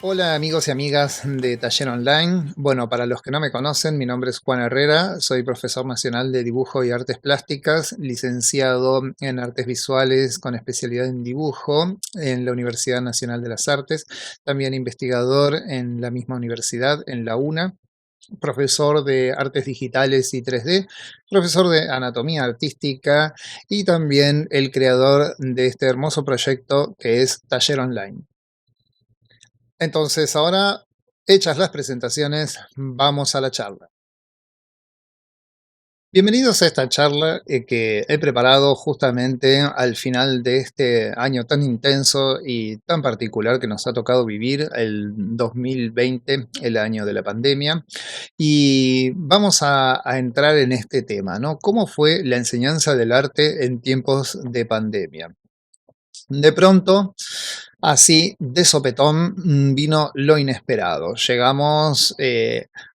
Hola amigos y amigas de Taller Online. Bueno, para los que no me conocen, mi nombre es Juan Herrera, soy profesor nacional de dibujo y artes plásticas, licenciado en artes visuales con especialidad en dibujo en la Universidad Nacional de las Artes, también investigador en la misma universidad, en la UNA, profesor de artes digitales y 3D, profesor de anatomía artística y también el creador de este hermoso proyecto que es Taller Online. Entonces, ahora, hechas las presentaciones, vamos a la charla. Bienvenidos a esta charla que he preparado justamente al final de este año tan intenso y tan particular que nos ha tocado vivir, el 2020, el año de la pandemia. Y vamos a entrar en este tema, ¿no? ¿Cómo fue la enseñanza del arte en tiempos de pandemia? De pronto, así de sopetón, vino lo inesperado. Llegamos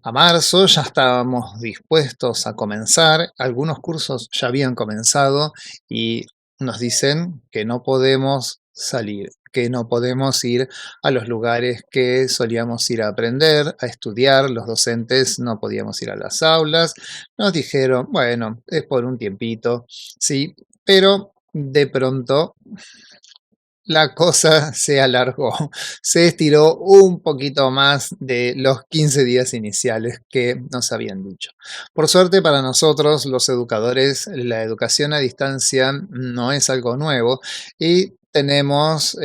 a marzo, ya estábamos dispuestos a comenzar, algunos cursos ya habían comenzado y nos dicen que no podemos salir, que no podemos ir a los lugares que solíamos ir a aprender, a estudiar, los docentes no podíamos ir a las aulas. Nos dijeron, bueno, es por un tiempito, sí, pero de pronto la cosa se alargó, se estiró un poquito más de los 15 días iniciales que nos habían dicho. Por suerte para nosotros, los educadores, la educación a distancia no es algo nuevo y tenemos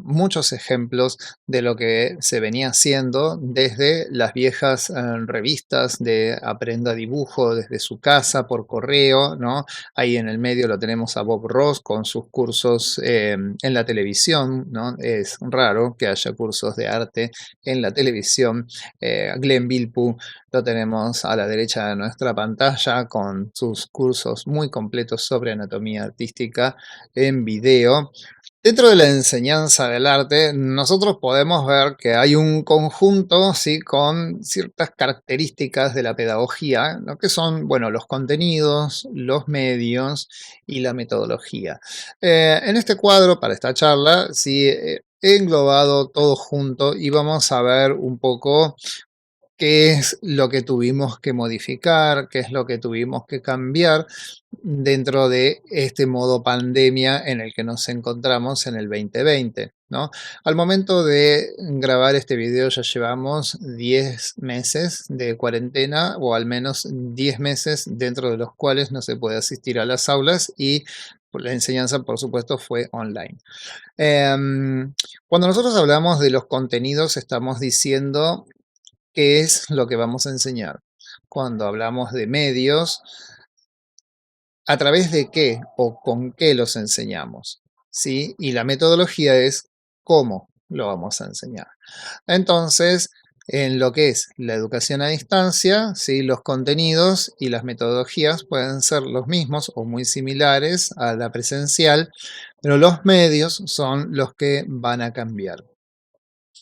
muchos ejemplos de lo que se venía haciendo desde las viejas revistas de Aprenda Dibujo desde su casa por correo, ¿no? Ahí en el medio lo tenemos a Bob Ross con sus cursos en la televisión, ¿no? Es raro que haya cursos de arte en la televisión. Glenn Vilppu lo tenemos a la derecha de nuestra pantalla con sus cursos muy completos sobre anatomía artística en video. Dentro de la enseñanza del arte, nosotros podemos ver que hay un conjunto, ¿sí?, con ciertas características de la pedagogía, ¿no?, que son, bueno, los contenidos, los medios y la metodología. En este cuadro, para esta charla, sí, he englobado todo junto y vamos a ver un poco qué es lo que tuvimos que modificar, qué es lo que tuvimos que cambiar dentro de este modo pandemia en el que nos encontramos en el 2020, ¿no? Al momento de grabar este video ya llevamos 10 meses de cuarentena o al menos 10 meses dentro de los cuales no se puede asistir a las aulas y la enseñanza, por supuesto, fue online. Cuando nosotros hablamos de los contenidos, estamos diciendo qué es lo que vamos a enseñar. Cuando hablamos de medios, a través de qué o con qué los enseñamos, ¿sí? Y la metodología es cómo lo vamos a enseñar. Entonces, en lo que es la educación a distancia, ¿sí?, los contenidos y las metodologías pueden ser los mismos o muy similares a la presencial, pero los medios son los que van a cambiar.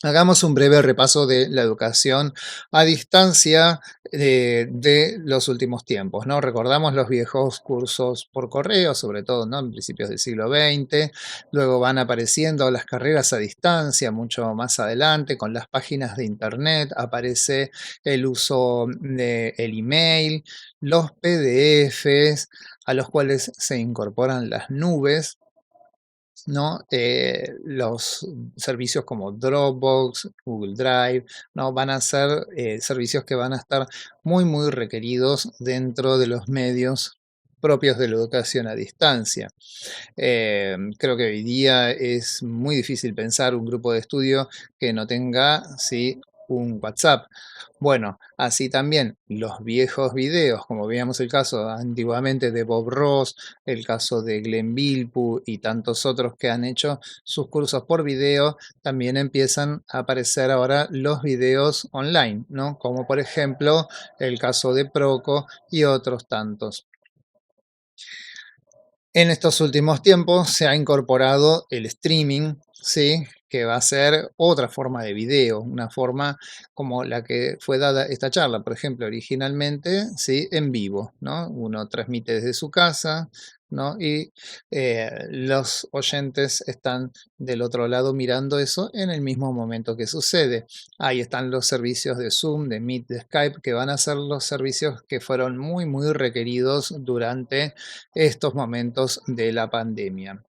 Hagamos un breve repaso de la educación a distancia de los últimos tiempos, ¿no? Recordamos los viejos cursos por correo, sobre todo, ¿no?, en principios del siglo XX. Luego van apareciendo las carreras a distancia mucho más adelante con las páginas de internet. Aparece el uso del email, los PDFs, a los cuales se incorporan las nubes, ¿no? Los servicios como Dropbox, Google Drive, ¿no?, van a ser servicios que van a estar muy, muy requeridos dentro de los medios propios de la educación a distancia. Creo que hoy día es muy difícil pensar un grupo de estudio que no tenga, ¿sí?, un WhatsApp. Bueno, así también los viejos videos, como veíamos el caso antiguamente de Bob Ross, el caso de Glenn Vilppu y tantos otros que han hecho sus cursos por video, también empiezan a aparecer ahora los videos online, ¿no? Como por ejemplo el caso de Proco y otros tantos. En estos últimos tiempos se ha incorporado el streaming, ¿sí?, que va a ser otra forma de video, una forma como la que fue dada esta charla, por ejemplo, originalmente, ¿sí?, en vivo, ¿no? Uno transmite desde su casa, ¿no? Y los oyentes están del otro lado mirando eso en el mismo momento que sucede. Ahí están los servicios de Zoom, de Meet, de Skype, que van a ser los servicios que fueron muy, muy requeridos durante estos momentos de la pandemia.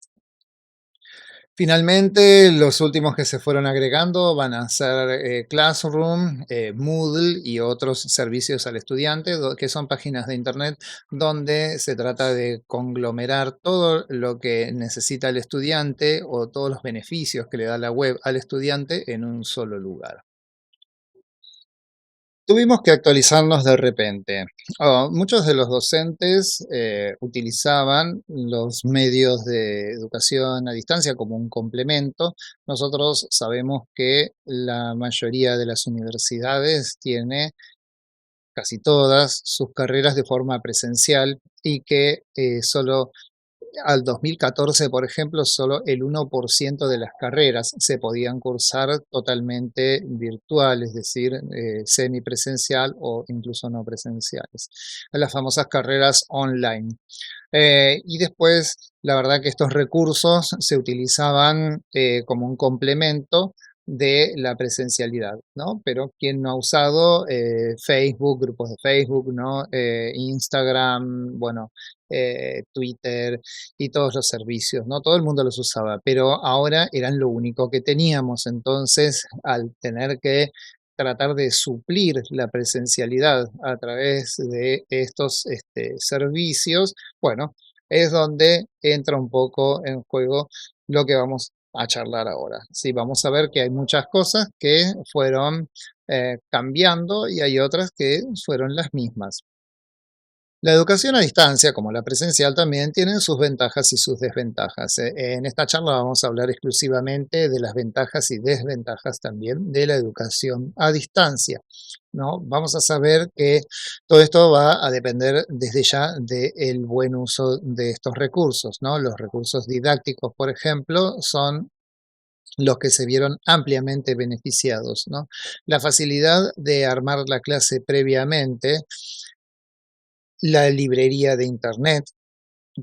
Finalmente, los últimos que se fueron agregando van a ser Classroom, Moodle y otros servicios al estudiante, que son páginas de Internet donde se trata de conglomerar todo lo que necesita el estudiante o todos los beneficios que le da la web al estudiante en un solo lugar. Tuvimos que actualizarnos de repente. Muchos de los docentes utilizaban los medios de educación a distancia como un complemento. Nosotros sabemos que la mayoría de las universidades tiene casi todas sus carreras de forma presencial y que solo al 2014, por ejemplo, solo el 1% de las carreras se podían cursar totalmente virtual, es decir, semipresencial o incluso no presenciales. Las famosas carreras online. Y después, la verdad que estos recursos se utilizaban como un complemento de la presencialidad, ¿no? Pero ¿quién no ha usado Facebook, grupos de Facebook, ¿no? Instagram, bueno, Twitter y todos los servicios, ¿no? Todo el mundo los usaba, pero ahora eran lo único que teníamos. Entonces, al tener que tratar de suplir la presencialidad a través de estos servicios, bueno, es donde entra un poco en juego lo que vamos a charlar ahora. Sí, vamos a ver que hay muchas cosas que fueron cambiando y hay otras que fueron las mismas. La educación a distancia, como la presencial, también tienen sus ventajas y sus desventajas. En esta charla vamos a hablar exclusivamente de las ventajas y desventajas también de la educación a distancia, ¿no? Vamos a saber que todo esto va a depender desde ya del buen uso de estos recursos, ¿no? Los recursos didácticos, por ejemplo, son los que se vieron ampliamente beneficiados, ¿no? La facilidad de armar la clase previamente, la librería de Internet,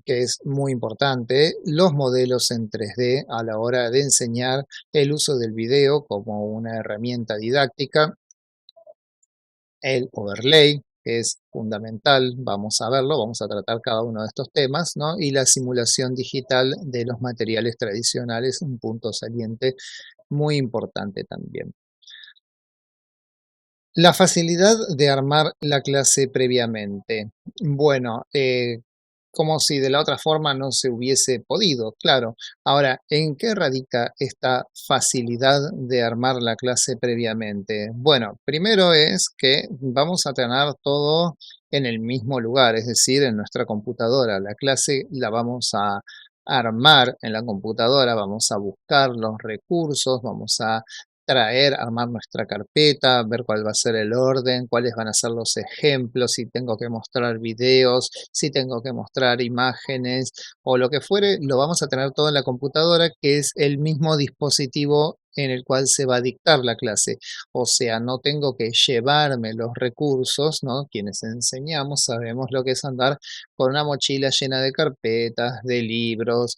que es muy importante, los modelos en 3D a la hora de enseñar, el uso del video como una herramienta didáctica, el overlay, que es fundamental, vamos a verlo, vamos a tratar cada uno de estos temas, ¿no? Y la simulación digital de los materiales tradicionales, un punto saliente muy importante también. La facilidad de armar la clase previamente. Bueno, como si de la otra forma no se hubiese podido, claro. Ahora, ¿en qué radica esta facilidad de armar la clase previamente? Bueno, primero es que vamos a tener todo en el mismo lugar, es decir, en nuestra computadora. La clase la vamos a armar en la computadora, vamos a buscar los recursos, vamos a traer, armar nuestra carpeta, ver cuál va a ser el orden, cuáles van a ser los ejemplos, si tengo que mostrar videos, si tengo que mostrar imágenes o lo que fuere, lo vamos a tener todo en la computadora, que es el mismo dispositivo en el cual se va a dictar la clase. O sea, no tengo que llevarme los recursos, ¿no? Quienes enseñamos sabemos lo que es andar con una mochila llena de carpetas, de libros,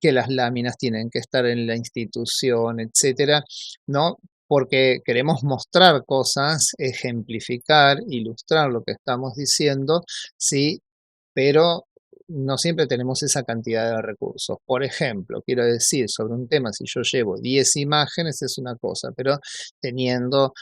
que las láminas tienen que estar en la institución, etcétera, ¿no? Porque queremos mostrar cosas, ejemplificar, ilustrar lo que estamos diciendo, sí, pero no siempre tenemos esa cantidad de recursos. Por ejemplo, quiero decir, sobre un tema, si yo llevo 10 imágenes es una cosa, pero teniendo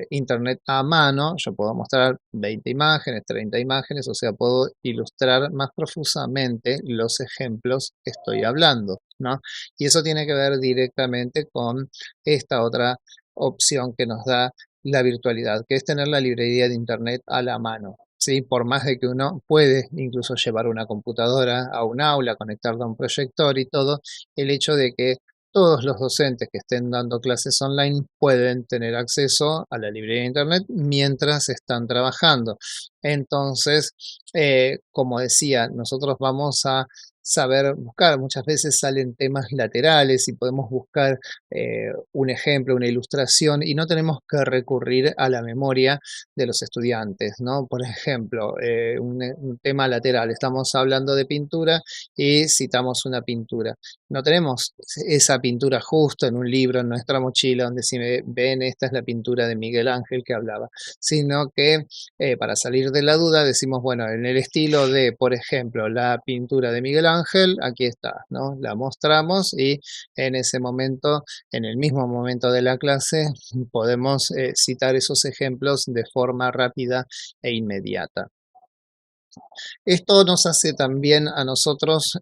internet a mano, yo puedo mostrar 20 imágenes, 30 imágenes, o sea, puedo ilustrar más profusamente los ejemplos que estoy hablando, ¿no? Y eso tiene que ver directamente con esta otra opción que nos da la virtualidad, que es tener la librería de internet a la mano. ¿Sí? Por más de que uno puede incluso llevar una computadora a un aula, conectarla a un proyector y todo, el hecho de que todos los docentes que estén dando clases online pueden tener acceso a la librería de internet mientras están trabajando. Entonces, como decía, nosotros vamos a saber buscar. Muchas veces salen temas laterales y podemos buscar un ejemplo, una ilustración, y no tenemos que recurrir a la memoria de los estudiantes, ¿no? Por ejemplo, un tema lateral, estamos hablando de pintura y citamos una pintura. No tenemos esa pintura justo en un libro, en nuestra mochila, donde si ven, esta es la pintura de Miguel Ángel que hablaba, sino que para salir de la duda decimos, bueno, en el estilo de, por ejemplo, la pintura de Miguel Ángel, aquí está, ¿no? La mostramos y en ese momento, en el mismo momento de la clase, podemos citar esos ejemplos de forma rápida e inmediata. Esto nos hace también a nosotros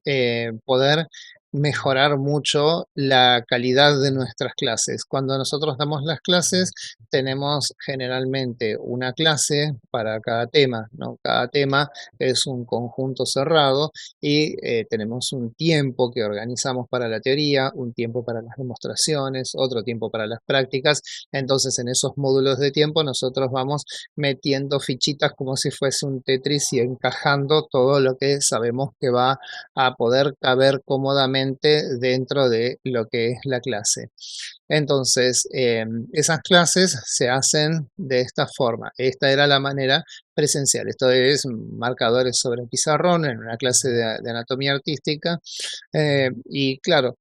poder mejorar mucho la calidad de nuestras clases. Cuando nosotros damos las clases, tenemos generalmente una clase para cada tema, ¿no? Cada tema es un conjunto cerrado y tenemos un tiempo que organizamos para la teoría, un tiempo para las demostraciones, otro tiempo para las prácticas. Entonces, en esos módulos de tiempo nosotros vamos metiendo fichitas como si fuese un Tetris y encajando todo lo que sabemos que va a poder caber cómodamente dentro de lo que es la clase. Entonces, esas clases se hacen de esta forma. Esta era la manera presencial. Esto es marcadores sobre el pizarrón en una clase de anatomía artística. Y claro,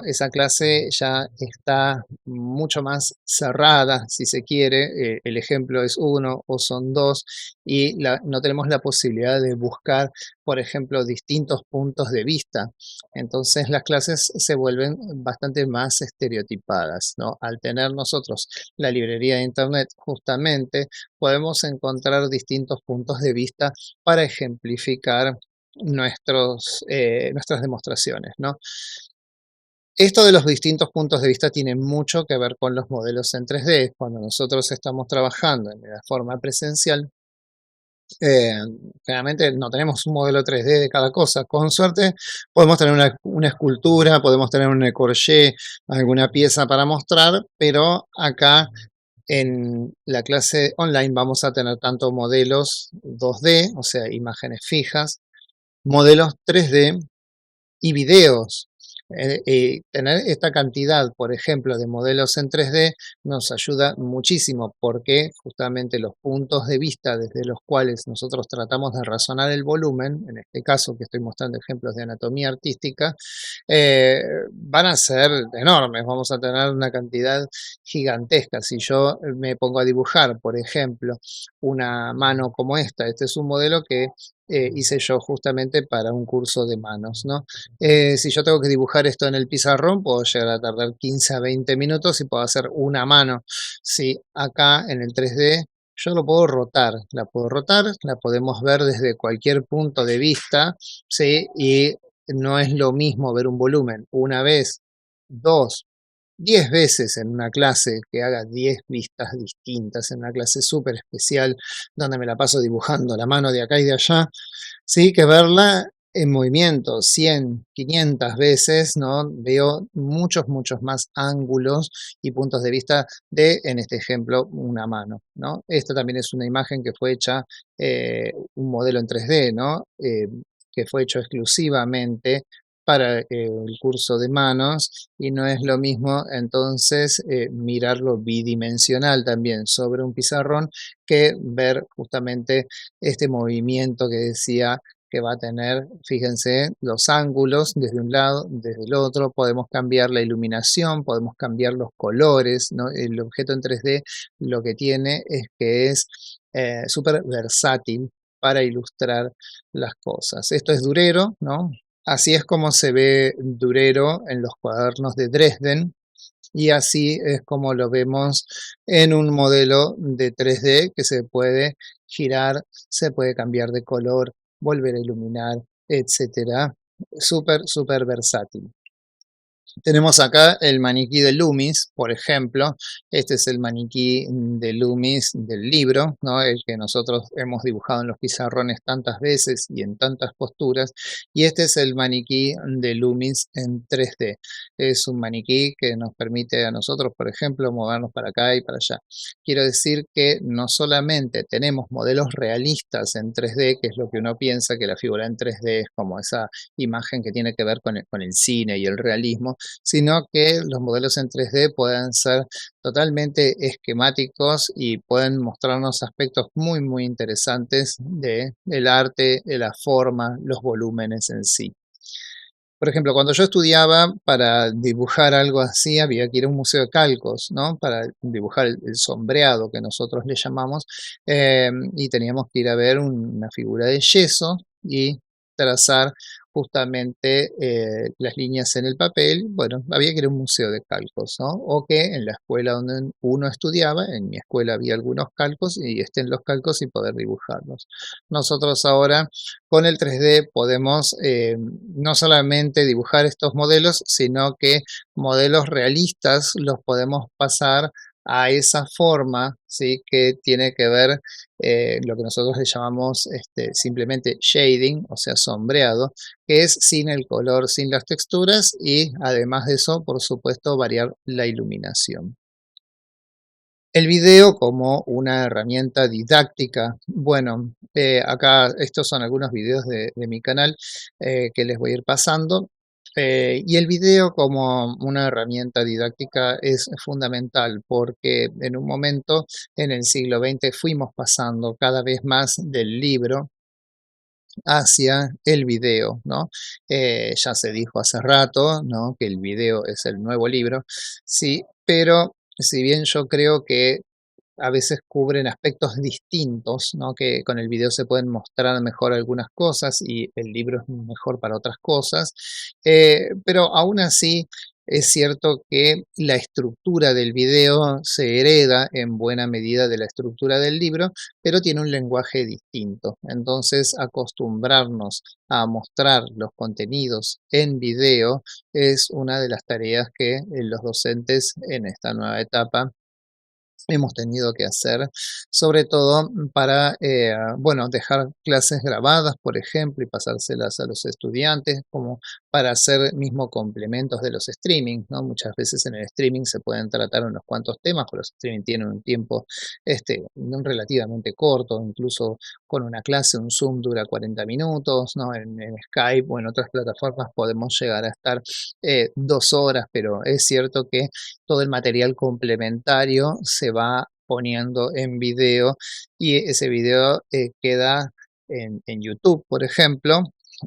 esa clase ya está mucho más cerrada, si se quiere. El ejemplo es uno o son dos y no tenemos la posibilidad de buscar, por ejemplo, distintos puntos de vista. Entonces las clases se vuelven bastante más estereotipadas, ¿no? Al tener nosotros la librería de Internet, justamente podemos encontrar distintos puntos de vista para ejemplificar nuestras demostraciones, ¿no? Esto de los distintos puntos de vista tiene mucho que ver con los modelos en 3D. Cuando nosotros estamos trabajando en la forma presencial, eh, generalmente no tenemos un modelo 3D de cada cosa. Con suerte podemos tener una escultura, podemos tener un corché, alguna pieza para mostrar, pero acá en la clase online vamos a tener tanto modelos 2D, o sea, imágenes fijas, modelos 3D y videos. Tener esta cantidad, por ejemplo, de modelos en 3D nos ayuda muchísimo porque justamente los puntos de vista desde los cuales nosotros tratamos de razonar el volumen, en este caso que estoy mostrando ejemplos de anatomía artística, van a ser enormes, vamos a tener una cantidad gigantesca. Si yo me pongo a dibujar, por ejemplo, una mano como esta, este es un modelo que hice yo justamente para un curso de manos, ¿no? Si yo tengo que dibujar esto en el pizarrón, puedo llegar a tardar 15 a 20 minutos y puedo hacer una mano. Si acá en el 3D yo lo puedo rotar, la podemos ver desde cualquier punto de vista, ¿sí? Y no es lo mismo ver un volumen una vez, dos, 10 veces en una clase, que haga 10 vistas distintas, en una clase súper especial, donde me la paso dibujando la mano de acá y de allá, sí, que verla en movimiento 100, 500 veces, ¿no? Veo muchos, muchos más ángulos y puntos de vista de, en este ejemplo, una mano, ¿no? Esta también es una imagen que fue hecha, un modelo en 3D, ¿no? Que fue hecho exclusivamente para el curso de manos y no es lo mismo entonces mirarlo bidimensional también sobre un pizarrón que ver justamente este movimiento que decía que va a tener, fíjense, los ángulos desde un lado, desde el otro, podemos cambiar la iluminación, podemos cambiar los colores, ¿no? El objeto en 3D lo que tiene es que es súper versátil para ilustrar las cosas. Esto es Durero, ¿no? Así es como se ve Durero en los cuadernos de Dresden y así es como lo vemos en un modelo de 3D que se puede girar, se puede cambiar de color, volver a iluminar, etcétera. Súper, súper versátil. Tenemos acá el maniquí de Loomis, por ejemplo. Este es el maniquí de Loomis del libro, ¿no? El que nosotros hemos dibujado en los pizarrones tantas veces y en tantas posturas. Y este es el maniquí de Loomis en 3D. Es un maniquí que nos permite a nosotros, por ejemplo, movernos para acá y para allá. Quiero decir que no solamente tenemos modelos realistas en 3D, que es lo que uno piensa que la figura en 3D es como esa imagen que tiene que ver con el cine y el realismo, sino que los modelos en 3D pueden ser totalmente esquemáticos y pueden mostrarnos aspectos muy, muy interesantes del arte, de la forma, los volúmenes en sí. Por ejemplo, cuando yo estudiaba, para dibujar algo así había que ir a un museo de calcos, ¿no? Para dibujar el sombreado que nosotros le llamamos, y teníamos que ir a ver una figura de yeso y trazar justamente las líneas en el papel. Bueno, había que ir a un museo de calcos, ¿no? O que en la escuela donde uno estudiaba, en mi escuela había algunos calcos y estén los calcos y poder dibujarlos. Nosotros ahora con el 3D podemos no solamente dibujar estos modelos, sino que modelos realistas los podemos pasar a esa forma, ¿sí? Que tiene que ver lo que nosotros le llamamos simplemente shading, o sea, sombreado, que es sin el color, sin las texturas y además de eso, por supuesto, variar la iluminación. El video como una herramienta didáctica. Bueno, acá estos son algunos videos de mi canal que les voy a ir pasando. Y el video como una herramienta didáctica es fundamental porque en un momento en el siglo XX fuimos pasando cada vez más del libro hacia el video, ¿no? Ya se dijo hace rato, ¿no? Que el video es el nuevo libro, sí, pero si bien yo creo que a veces cubren aspectos distintos, ¿no? Que con el video se pueden mostrar mejor algunas cosas y el libro es mejor para otras cosas, pero aún así es cierto que la estructura del video se hereda en buena medida de la estructura del libro, pero tiene un lenguaje distinto. Entonces, acostumbrarnos a mostrar los contenidos en video es una de las tareas que los docentes en esta nueva etapa hemos tenido que hacer, sobre todo para, bueno, dejar clases grabadas, por ejemplo, y pasárselas a los estudiantes, como para hacer mismo complementos de los streaming, ¿no? Muchas veces en el streaming se pueden tratar unos cuantos temas, pero los streaming tienen un tiempo no relativamente corto, incluso con una clase, un Zoom dura 40 minutos, ¿no? En Skype o en otras plataformas podemos llegar a estar 2 horas, pero es cierto que todo el material complementario se va poniendo en video y ese video queda en YouTube, por ejemplo,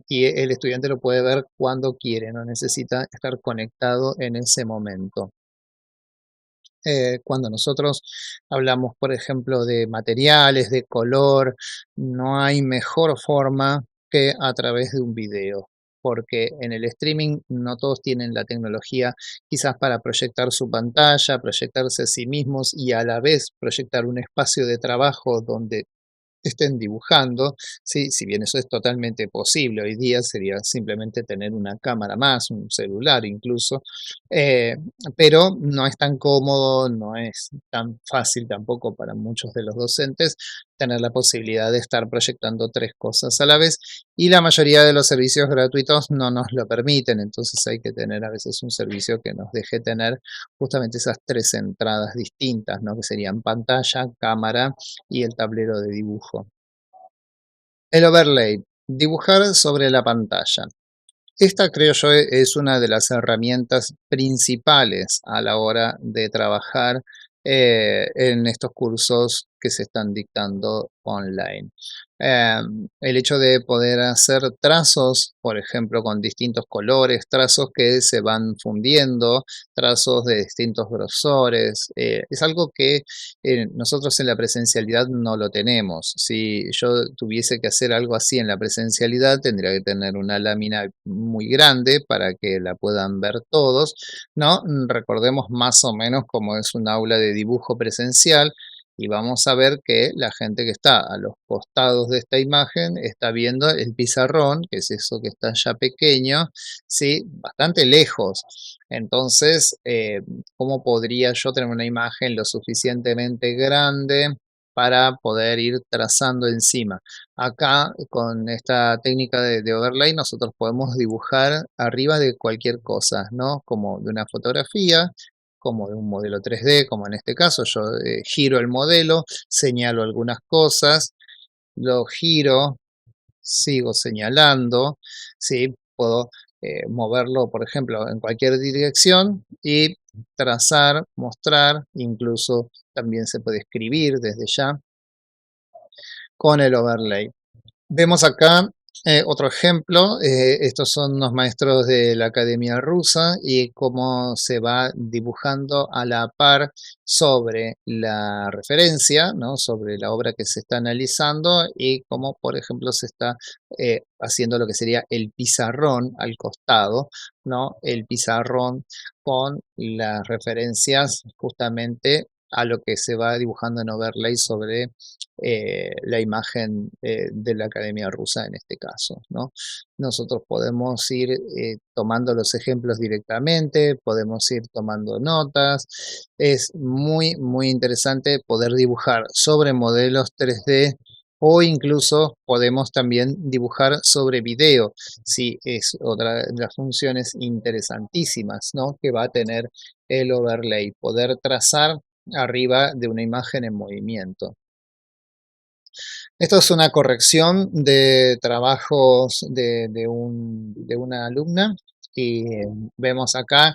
y el estudiante lo puede ver cuando quiere, no necesita estar conectado en ese momento. Cuando nosotros hablamos, por ejemplo, de materiales, de color, no hay mejor forma que a través de un video, porque en el streaming no todos tienen la tecnología quizás para proyectar su pantalla, proyectarse a sí mismos y a la vez proyectar un espacio de trabajo donde estén dibujando, ¿sí? Si bien eso es totalmente posible, hoy día sería simplemente tener una cámara más, un celular incluso, eh, pero no es tan cómodo, no es tan fácil tampoco para muchos de los docentes tener la posibilidad de estar proyectando 3 cosas a la vez y la mayoría de los servicios gratuitos no nos lo permiten, entonces hay que tener a veces un servicio que nos deje tener justamente esas 3 entradas distintas, ¿no? Que serían pantalla, cámara y el tablero de dibujo. El overlay, dibujar sobre la pantalla. Esta creo yo es una de las herramientas principales a la hora de trabajar en estos cursos que se están dictando online. El hecho de poder hacer trazos, por ejemplo, con distintos colores, trazos que se van fundiendo, trazos de distintos grosores, es algo que nosotros en la presencialidad no lo tenemos. Si yo tuviese que hacer algo así en la presencialidad, tendría que tener una lámina muy grande para que la puedan ver todos, ¿no? Recordemos más o menos cómo es un aula de dibujo presencial. y vamos a ver que la gente que está a los costados de esta imagen está viendo el pizarrón, que es eso que está ya pequeño, ¿sí? Bastante lejos. Entonces, ¿cómo podría yo tener una imagen lo suficientemente grande para poder ir trazando encima? Acá, con esta técnica de overlay, nosotros podemos dibujar arriba de cualquier cosa, ¿no? Como de una fotografía, como de un modelo 3D, como en este caso, yo giro el modelo, señalo algunas cosas, lo giro, sigo señalando, ¿sí? Puedo moverlo, por ejemplo, en cualquier dirección y trazar, mostrar, incluso también se puede escribir desde ya con el overlay. Vemos acá otro ejemplo, estos son unos maestros de la Academia Rusa y cómo se va dibujando a la par sobre la referencia, ¿no? Sobre la obra que se está analizando y cómo, por ejemplo, se está haciendo lo que sería el pizarrón al costado, ¿no? El pizarrón con las referencias justamente a lo que se va dibujando en overlay sobre la imagen de la Academia Rusa en este caso, ¿no? Nosotros podemos ir tomando los ejemplos directamente, podemos ir tomando notas. Es muy, muy interesante poder dibujar sobre modelos 3D o incluso podemos también dibujar sobre video, si es otra de las funciones interesantísimas, ¿no? Que va a tener el overlay, poder trazar arriba de una imagen en movimiento. Esto es una corrección de trabajos de una alumna y vemos acá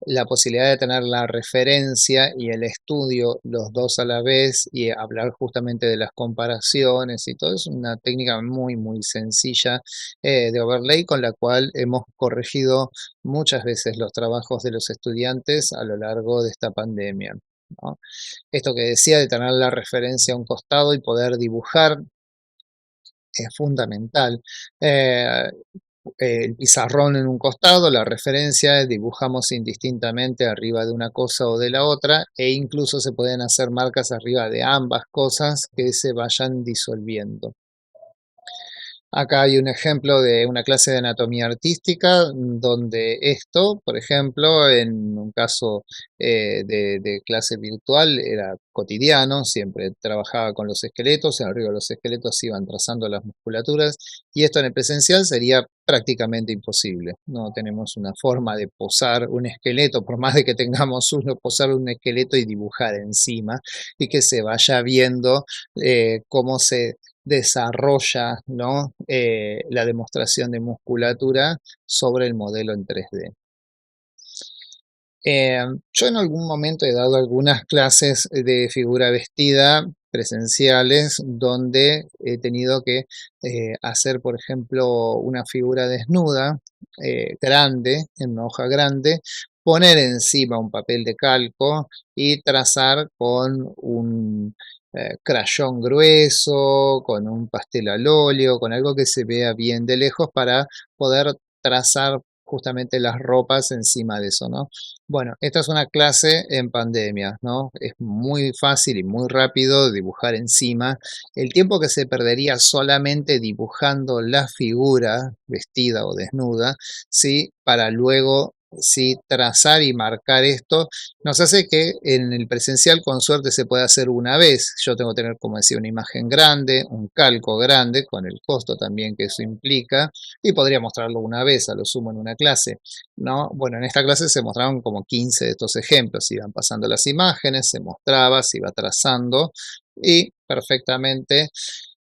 la posibilidad de tener la referencia y el estudio los dos a la vez y hablar justamente de las comparaciones y todo. Es una técnica muy, muy sencilla de overlay con la cual hemos corregido muchas veces los trabajos de los estudiantes a lo largo de esta pandemia, ¿no? Esto que decía de tener la referencia a un costado y poder dibujar es fundamental. Eh, el pizarrón en un costado, la referencia, dibujamos indistintamente arriba de una cosa o de la otra e incluso se pueden hacer marcas arriba de ambas cosas que se vayan disolviendo. Acá hay un ejemplo de una clase de anatomía artística donde esto, por ejemplo, en un caso de clase virtual era cotidiano, siempre trabajaba con los esqueletos, arriba de los esqueletos se iban trazando las musculaturas y esto en el presencial sería prácticamente imposible. No tenemos una forma de posar un esqueleto, por más de que tengamos uno, posar un esqueleto y dibujar encima y que se vaya viendo cómo se desarrolla, ¿no? La demostración de musculatura sobre el modelo en 3D. Yo en algún momento he dado algunas clases de figura vestida presenciales donde he tenido que hacer, por ejemplo, una figura desnuda, grande, en una hoja grande, poner encima un papel de calco y trazar con un crayón grueso, con un pastel al óleo, con algo que se vea bien de lejos para poder trazar justamente las ropas encima de eso, ¿no? Bueno, esta es una clase en pandemia, ¿no? Es muy fácil y muy rápido dibujar encima. El tiempo que se perdería solamente dibujando la figura vestida o desnuda, ¿sí? Para luego, sí, trazar y marcar esto, nos hace que en el presencial con suerte se pueda hacer una vez. Yo tengo que tener, como decía, una imagen grande, un calco grande, con el costo también que eso implica, y podría mostrarlo una vez, a lo sumo en una clase, ¿no? Bueno, en esta clase se mostraron como 15 de estos ejemplos, iban pasando las imágenes, se mostraba, se iba trazando y perfectamente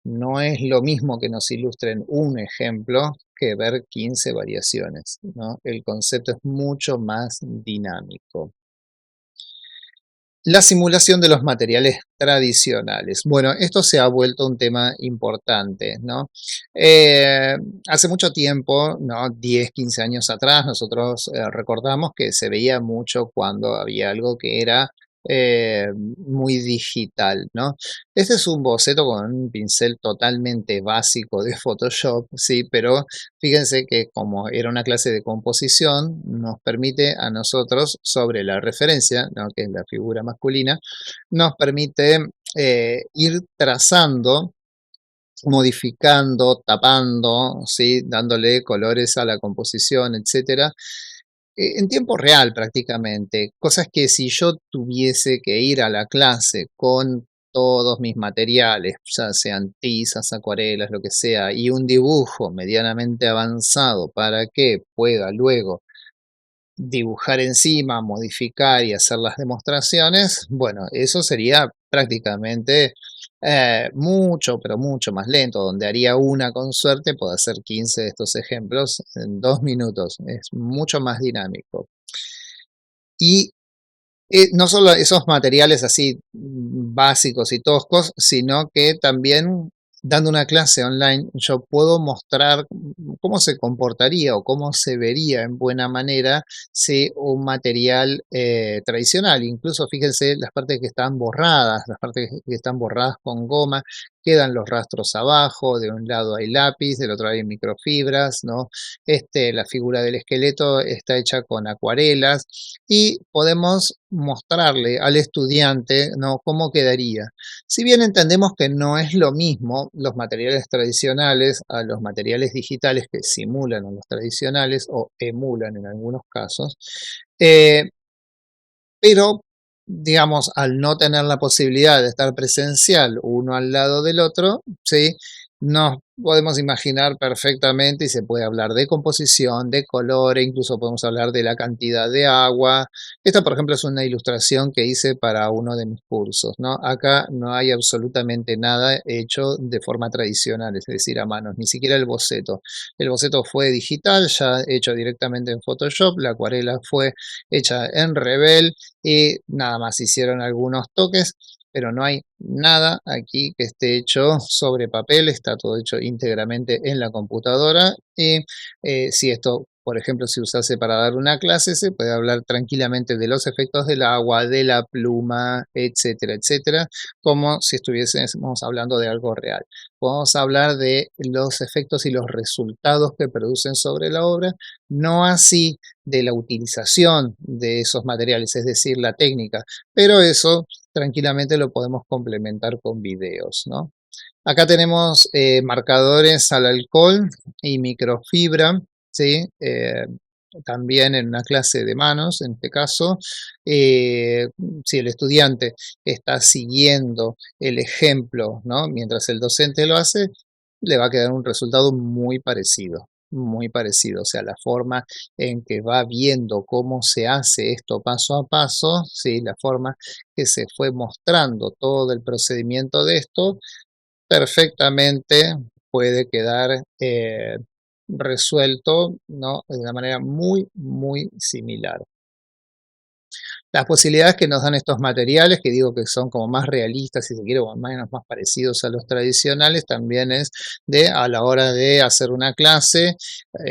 no es lo mismo que nos ilustren un ejemplo que ver 15 variaciones, ¿no? El concepto es mucho más dinámico. La simulación de los materiales tradicionales. Bueno, esto se ha vuelto un tema importante, ¿no? Eh, Hace mucho tiempo, ¿no? 10, 15 años atrás, nosotros recordamos que se veía mucho cuando había algo que era muy digital, ¿no? Este es un boceto con un pincel totalmente básico de Photoshop, sí, pero fíjense que como era una clase de composición, nos permite a nosotros, sobre la referencia, ¿no? Que es la figura masculina, nos permite ir trazando, modificando, tapando, ¿sí? Dándole colores a la composición, etcétera, en tiempo real prácticamente. Cosas que si yo tuviese que ir a la clase con todos mis materiales, ya sean tizas, acuarelas, lo que sea, y un dibujo medianamente avanzado para que pueda luego dibujar encima, modificar y hacer las demostraciones, bueno, eso sería prácticamente mucho, pero mucho más lento, donde haría una con suerte, puedo hacer 15 de estos ejemplos en 2 minutos, es mucho más dinámico. Y no solo esos materiales así básicos y toscos, sino que también dando una clase online yo puedo mostrar cómo se comportaría o cómo se vería en buena manera si un material tradicional, incluso fíjense las partes que están borradas, las partes que están borradas con goma, quedan los rastros abajo, de un lado hay lápiz, del otro hay microfibras, ¿no? La figura del esqueleto está hecha con acuarelas y podemos mostrarle al estudiante, ¿no? Cómo quedaría. Si bien entendemos que no es lo mismo los materiales tradicionales a los materiales digitales que simulan a los tradicionales o emulan en algunos casos, eh, pero, digamos, al no tener la posibilidad de estar presencial uno al lado del otro, ¿sí? Nos podemos imaginar perfectamente y se puede hablar de composición, de color, e incluso podemos hablar de la cantidad de agua. Esta, por ejemplo, es una ilustración que hice para uno de mis cursos, ¿no? Acá no hay absolutamente nada hecho de forma tradicional, es decir, a manos, ni siquiera el boceto. El boceto fue digital, ya hecho directamente en Photoshop, la acuarela fue hecha en Rebel y nada más hicieron algunos toques, pero no hay nada aquí que esté hecho sobre papel, está todo hecho íntegramente en la computadora y si esto, por ejemplo, se usase para dar una clase, se puede hablar tranquilamente de los efectos del agua, de la pluma, etcétera, etcétera, como si estuviésemos hablando de algo real. Podemos hablar de los efectos y los resultados que producen sobre la obra, no así de la utilización de esos materiales, es decir, la técnica, pero eso tranquilamente lo podemos complementar con videos, ¿no? Acá tenemos marcadores al alcohol y microfibra, ¿sí? También en una clase de manos, en este caso, eh, si el estudiante está siguiendo el ejemplo, ¿no? Mientras el docente lo hace, le va a quedar un resultado muy parecido, o sea, la forma en que va viendo cómo se hace esto paso a paso, ¿sí? La forma que se fue mostrando todo el procedimiento de esto, perfectamente puede quedar resuelto, ¿no? De una manera muy, muy similar. Las posibilidades que nos dan estos materiales, que digo que son como más realistas, si se quiere, o más parecidos a los tradicionales, también es de a la hora de hacer una clase,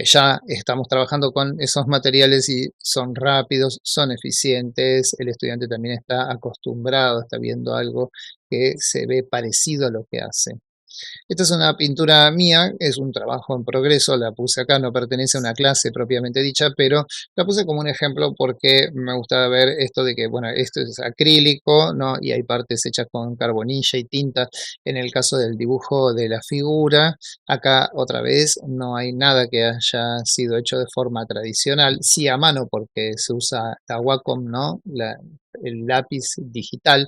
ya estamos trabajando con esos materiales y son rápidos, son eficientes, el estudiante también está acostumbrado, está viendo algo que se ve parecido a lo que hace. Esta es una pintura mía, es un trabajo en progreso, la puse acá, no pertenece a una clase propiamente dicha, pero la puse como un ejemplo porque me gustaba ver esto de que, bueno, esto es acrílico, ¿no? Y hay partes hechas con carbonilla y tinta. En el caso del dibujo de la figura, acá otra vez no hay nada que haya sido hecho de forma tradicional, sí a mano porque se usa la Wacom, ¿no? El lápiz digital,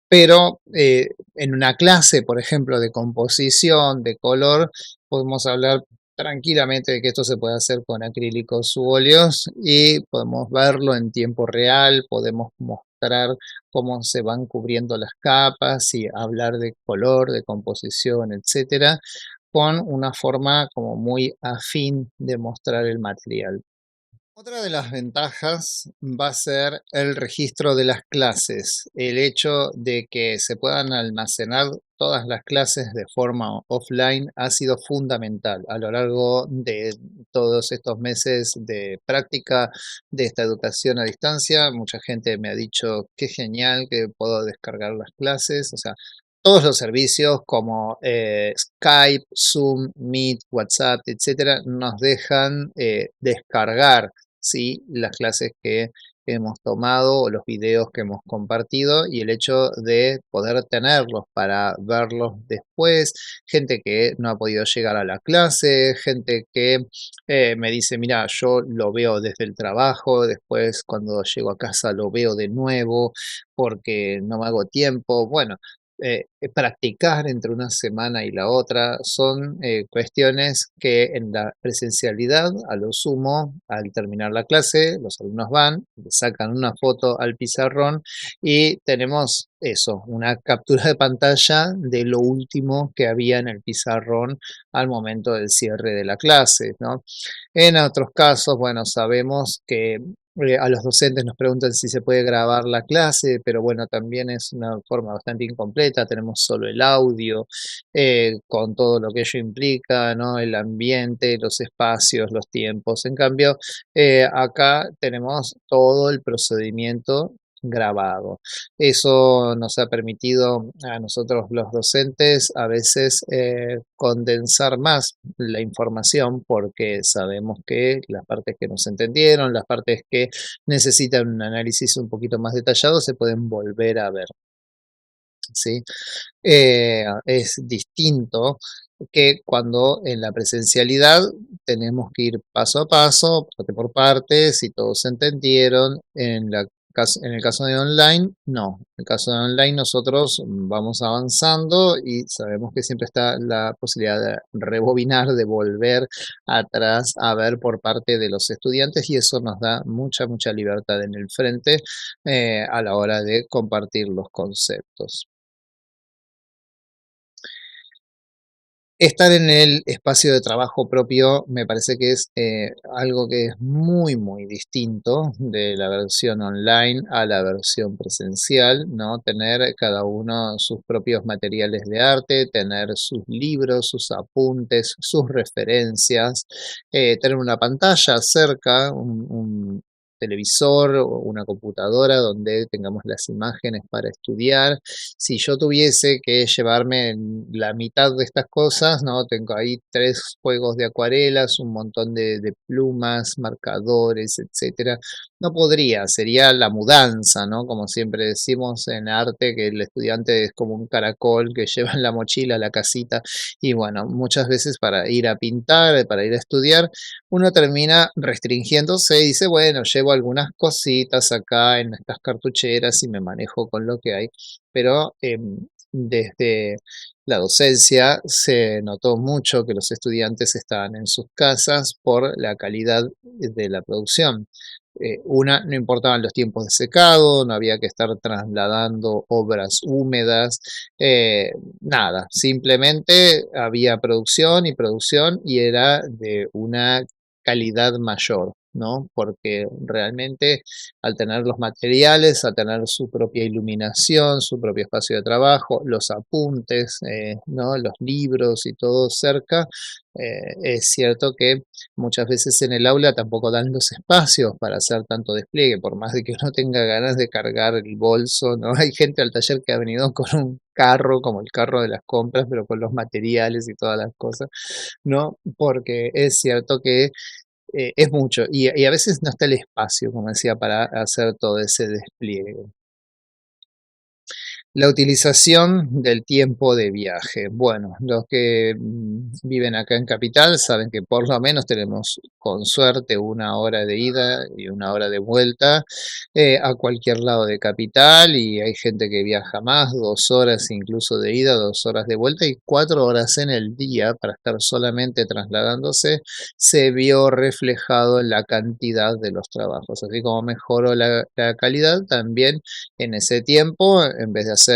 pero en una clase, por ejemplo, de composición, de color, podemos hablar tranquilamente de que esto se puede hacer con acrílicos u óleos y podemos verlo en tiempo real, podemos mostrar cómo se van cubriendo las capas y hablar de color, de composición, etcétera, con una forma como muy afín de mostrar el material. Otra de las ventajas va a ser el registro de las clases, el hecho de que se puedan almacenar todas las clases de forma offline ha sido fundamental a lo largo de todos estos meses de práctica de esta educación a distancia. Mucha gente me ha dicho qué genial que puedo descargar las clases, o sea, todos los servicios como Skype, Zoom, Meet, WhatsApp, etcétera, nos dejan descargar, ¿sí?, las clases que hemos tomado o los videos que hemos compartido, y el hecho de poder tenerlos para verlos después, gente que no ha podido llegar a la clase, gente que me dice, mira, yo lo veo desde el trabajo, después cuando llego a casa lo veo de nuevo porque no me hago tiempo. Bueno, practicar entre una semana y la otra son cuestiones que en la presencialidad, a lo sumo, al terminar la clase, los alumnos van, le sacan una foto al pizarrón y tenemos eso, una captura de pantalla de lo último que había en el pizarrón al momento del cierre de la clase, ¿no? En otros casos, bueno, sabemos que a los docentes nos preguntan si se puede grabar la clase, pero bueno, también es una forma bastante incompleta, tenemos solo el audio, con todo lo que ello implica, ¿no? El ambiente, los espacios, los tiempos. En cambio, acá tenemos todo el procedimiento grabado. Eso nos ha permitido a nosotros los docentes a veces condensar más la información porque sabemos que las partes que no se entendieron, las partes que necesitan un análisis un poquito más detallado se pueden volver a ver, ¿sí? Es distinto que cuando en la presencialidad tenemos que ir paso a paso, parte por parte, si todos se entendieron. En el caso de online, no. En el caso de online nosotros vamos avanzando y sabemos que siempre está la posibilidad de rebobinar, de volver atrás a ver por parte de los estudiantes, y eso nos da mucha, mucha libertad en el frente a la hora de compartir los conceptos. Estar en el espacio de trabajo propio me parece que es algo que es muy, muy distinto de la versión online a la versión presencial, ¿no? Tener cada uno sus propios materiales de arte, tener sus libros, sus apuntes, sus referencias, tener una pantalla cerca, un televisor o una computadora donde tengamos las imágenes para estudiar. Si yo tuviese que llevarme la mitad de estas cosas, ¿no? Tengo ahí 3 juegos de acuarelas, un montón de plumas, marcadores, etcétera. No podría, sería la mudanza, ¿no? Como siempre decimos en arte, que el estudiante es como un caracol que lleva en la mochila a la casita. Y bueno, muchas veces para ir a pintar, para ir a estudiar, uno termina restringiéndose y dice, bueno, llevo algunas cositas acá en estas cartucheras y me manejo con lo que hay. Pero desde la docencia se notó mucho que los estudiantes estaban en sus casas por la calidad de la producción. No importaban los tiempos de secado, no había que estar trasladando obras húmedas, nada, simplemente había producción y producción, y era de una calidad mayor, ¿no? Porque realmente al tener los materiales, al tener su propia iluminación, su propio espacio de trabajo, los apuntes, ¿no? Los libros y todo cerca, es cierto que muchas veces en el aula tampoco dan los espacios para hacer tanto despliegue, por más de que uno tenga ganas de cargar el bolso, ¿no? Hay gente al taller que ha venido con un carro, como el carro de las compras, pero con los materiales y todas las cosas, ¿no? Porque es cierto que es mucho y a veces no está el espacio, como decía, para hacer todo ese despliegue. La utilización del tiempo de viaje. Bueno, los que viven acá en Capital saben que por lo menos tenemos con suerte 1 hora de ida y 1 hora de vuelta a cualquier lado de Capital, y hay gente que viaja más, 2 horas incluso de ida, 2 horas de vuelta y 4 horas en el día para estar solamente trasladándose. Se vio reflejado en la cantidad de los trabajos. Así como mejoró la calidad, también en ese tiempo, en vez de hacer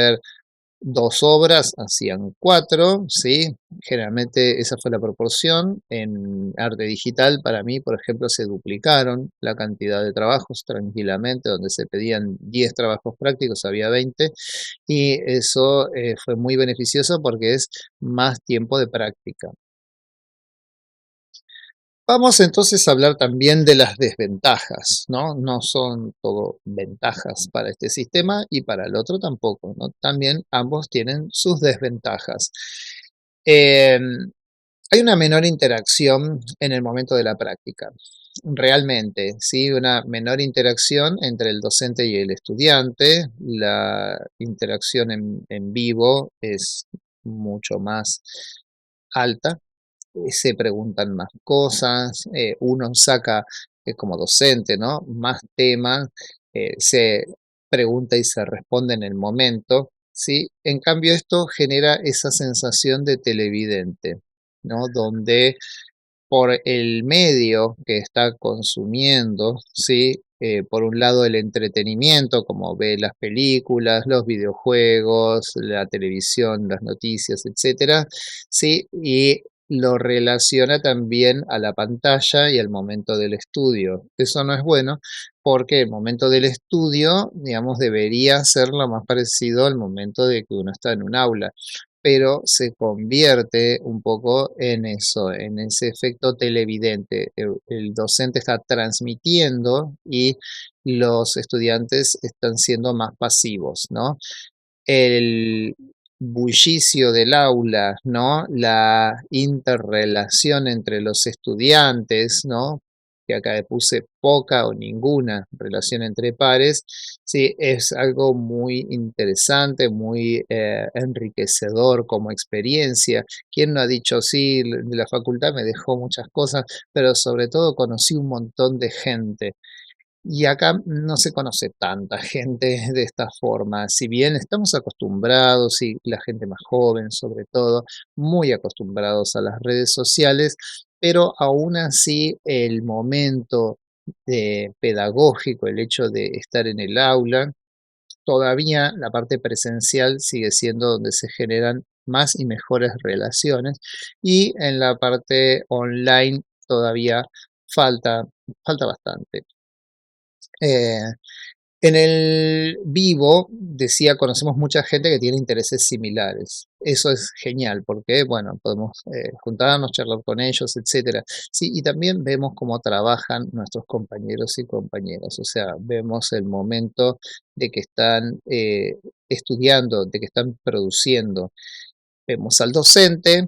2 obras hacían 4, ¿sí? Generalmente esa fue la proporción. En arte digital, para mí, por ejemplo, se duplicaron la cantidad de trabajos tranquilamente, donde se pedían 10 trabajos prácticos, había 20, y eso fue muy beneficioso porque es más tiempo de práctica. Vamos entonces a hablar también de las desventajas, ¿no? No son todo ventajas para este sistema y para el otro tampoco, ¿no? También ambos tienen sus desventajas. Em, Hay una menor interacción en el momento de la práctica, realmente, ¿sí? Una menor interacción entre el docente y el estudiante. La interacción en vivo es mucho más alta, se preguntan más cosas, uno saca, como docente, ¿no? Más temas, se pregunta y se responde en el momento, ¿sí? En cambio, esto genera esa sensación de televidente, ¿no? Donde por el medio que está consumiendo, ¿sí? Por un lado el entretenimiento, como ve las películas, los videojuegos, la televisión, las noticias, etcétera, ¿sí? Y lo relaciona también a la pantalla y al momento del estudio. Eso no es bueno porque el momento del estudio, digamos, debería ser lo más parecido al momento de que uno está en un aula, pero se convierte un poco en eso, en ese efecto televidente. El docente está transmitiendo y los estudiantes están siendo más pasivos, ¿no? El bullicio del aula, ¿no? La interrelación entre los estudiantes, ¿no? Que acá le puse poca o ninguna relación entre pares, sí, es algo muy interesante, muy enriquecedor como experiencia. ¿Quién no ha dicho, sí, la facultad me dejó muchas cosas, pero sobre todo conocí un montón de gente? Y acá no se conoce tanta gente de esta forma, si bien estamos acostumbrados, y la gente más joven sobre todo, muy acostumbrados a las redes sociales, pero aún así el momento pedagógico, el hecho de estar en el aula, todavía la parte presencial sigue siendo donde se generan más y mejores relaciones, y en la parte online todavía falta, falta bastante. Eh, en el vivo, decía, conocemos mucha gente que tiene intereses similares. Eso es genial porque, bueno, podemos juntarnos, charlar con ellos, etcétera. Sí, y también vemos cómo trabajan nuestros compañeros y compañeras. O sea, vemos el momento de que están estudiando, de que están produciendo. Vemos al docente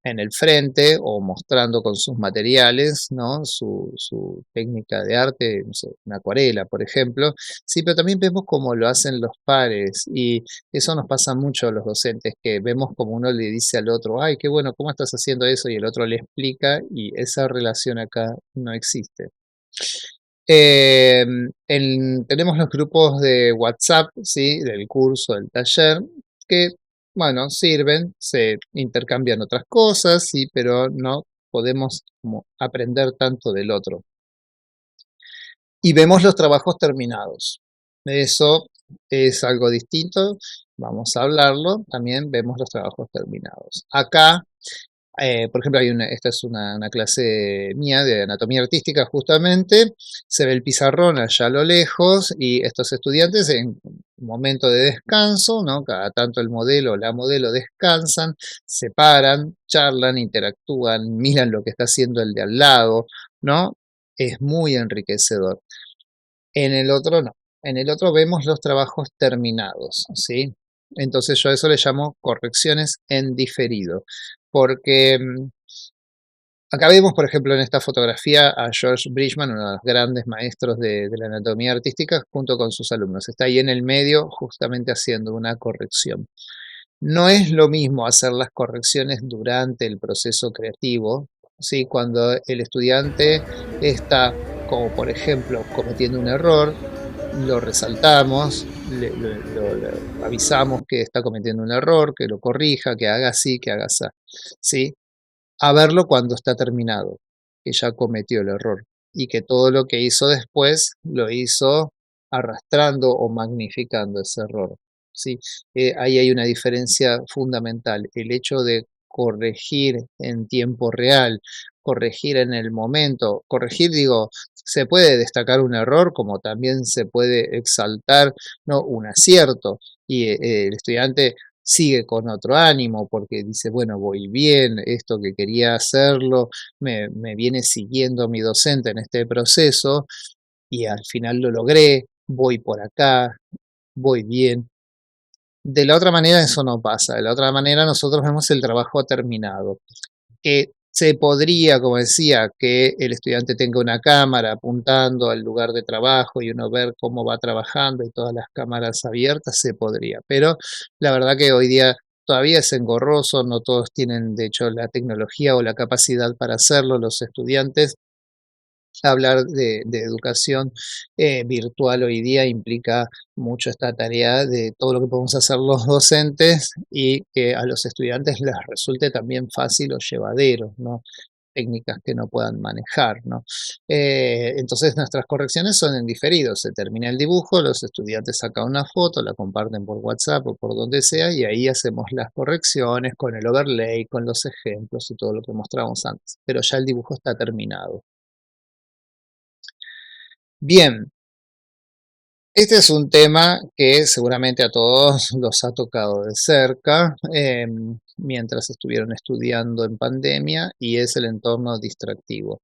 en el frente o mostrando con sus materiales, ¿no? Su técnica de arte, no sé, una acuarela, por ejemplo. Sí, pero también vemos cómo lo hacen los pares, y eso nos pasa mucho a los docentes, que vemos como uno le dice al otro, ay, qué bueno, ¿cómo estás haciendo eso? Y el otro le explica, y esa relación acá no existe. Tenemos los grupos de WhatsApp, ¿sí? Del curso, del taller, que, bueno, sirven, se intercambian otras cosas, sí, pero no podemos como aprender tanto del otro. Y vemos los trabajos terminados. Eso es algo distinto, vamos a hablarlo. También vemos los trabajos terminados. Acá, por ejemplo, esta es una clase mía de anatomía artística justamente, se ve el pizarrón allá a lo lejos y estos estudiantes en un momento de descanso, ¿no? Cada tanto el modelo o la modelo descansan, se paran, charlan, interactúan, miran lo que está haciendo el de al lado, ¿no? Es muy enriquecedor. En el otro no. En el otro vemos los trabajos terminados, ¿sí? Entonces yo a eso le llamo correcciones en diferido, porque acá vemos, por ejemplo, en esta fotografía a George Bridgman, uno de los grandes maestros de la anatomía artística, junto con sus alumnos. Está ahí en el medio justamente haciendo una corrección. No es lo mismo hacer las correcciones durante el proceso creativo, ¿sí? Cuando el estudiante está, como por ejemplo, cometiendo un error, lo resaltamos, lo avisamos que está cometiendo un error, que lo corrija, que haga así, que haga así, ¿sí? A verlo cuando está terminado, que ya cometió el error y que todo lo que hizo después lo hizo arrastrando o magnificando ese error. ¿sí? Ahí hay una diferencia fundamental. El hecho de corregir en tiempo real, corregir en el momento, corregir, digo, se puede destacar un error como también se puede exaltar, ¿no?, un acierto, y el estudiante sigue con otro ánimo porque dice, bueno, voy bien, esto que quería hacerlo, me viene siguiendo mi docente en este proceso y al final lo logré, voy por acá, voy bien. De la otra manera eso no pasa, de la otra manera nosotros vemos el trabajo terminado, que se podría, como decía, que el estudiante tenga una cámara apuntando al lugar de trabajo y uno ver cómo va trabajando y todas las cámaras abiertas, se podría, pero la verdad que hoy día todavía es engorroso, no todos tienen de hecho la tecnología o la capacidad para hacerlo, los estudiantes. Hablar de educación virtual hoy día implica mucho esta tarea de todo lo que podemos hacer los docentes y que a los estudiantes les resulte también fácil o llevadero, ¿no? Técnicas que no puedan manejar, ¿no? Entonces nuestras correcciones son en diferido, se termina el dibujo, los estudiantes sacan una foto, la comparten por WhatsApp o por donde sea y ahí hacemos las correcciones con el overlay, con los ejemplos y todo lo que mostramos antes, pero ya el dibujo está terminado. Bien, este es un tema que seguramente a todos los ha tocado de cerca, mientras estuvieron estudiando en pandemia, y es el entorno distractivo.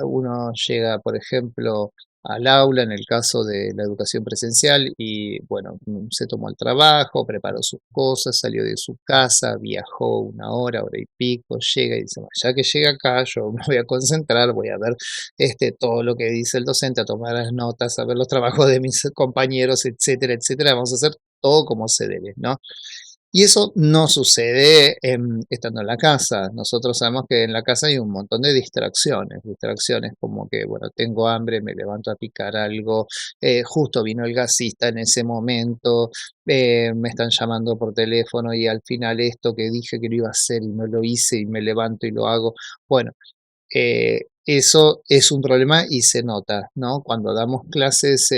Uno llega, por ejemplo, al aula en el caso de la educación presencial y, bueno, se tomó el trabajo, preparó sus cosas, salió de su casa, viajó una hora y pico, llega y dice, "Bueno, ya que llega acá, yo me voy a concentrar, voy a ver todo lo que dice el docente, a tomar las notas, a ver los trabajos de mis compañeros, etcétera, etcétera, vamos a hacer todo como se debe, ¿no? Y eso no sucede estando en la casa. Nosotros sabemos que en la casa hay un montón de distracciones como que, bueno, tengo hambre, me levanto a picar algo, justo vino el gasista en ese momento, me están llamando por teléfono y al final esto que dije que lo iba a hacer y no lo hice y me levanto y lo hago. Bueno, eso es un problema y se nota, ¿no? Cuando damos clases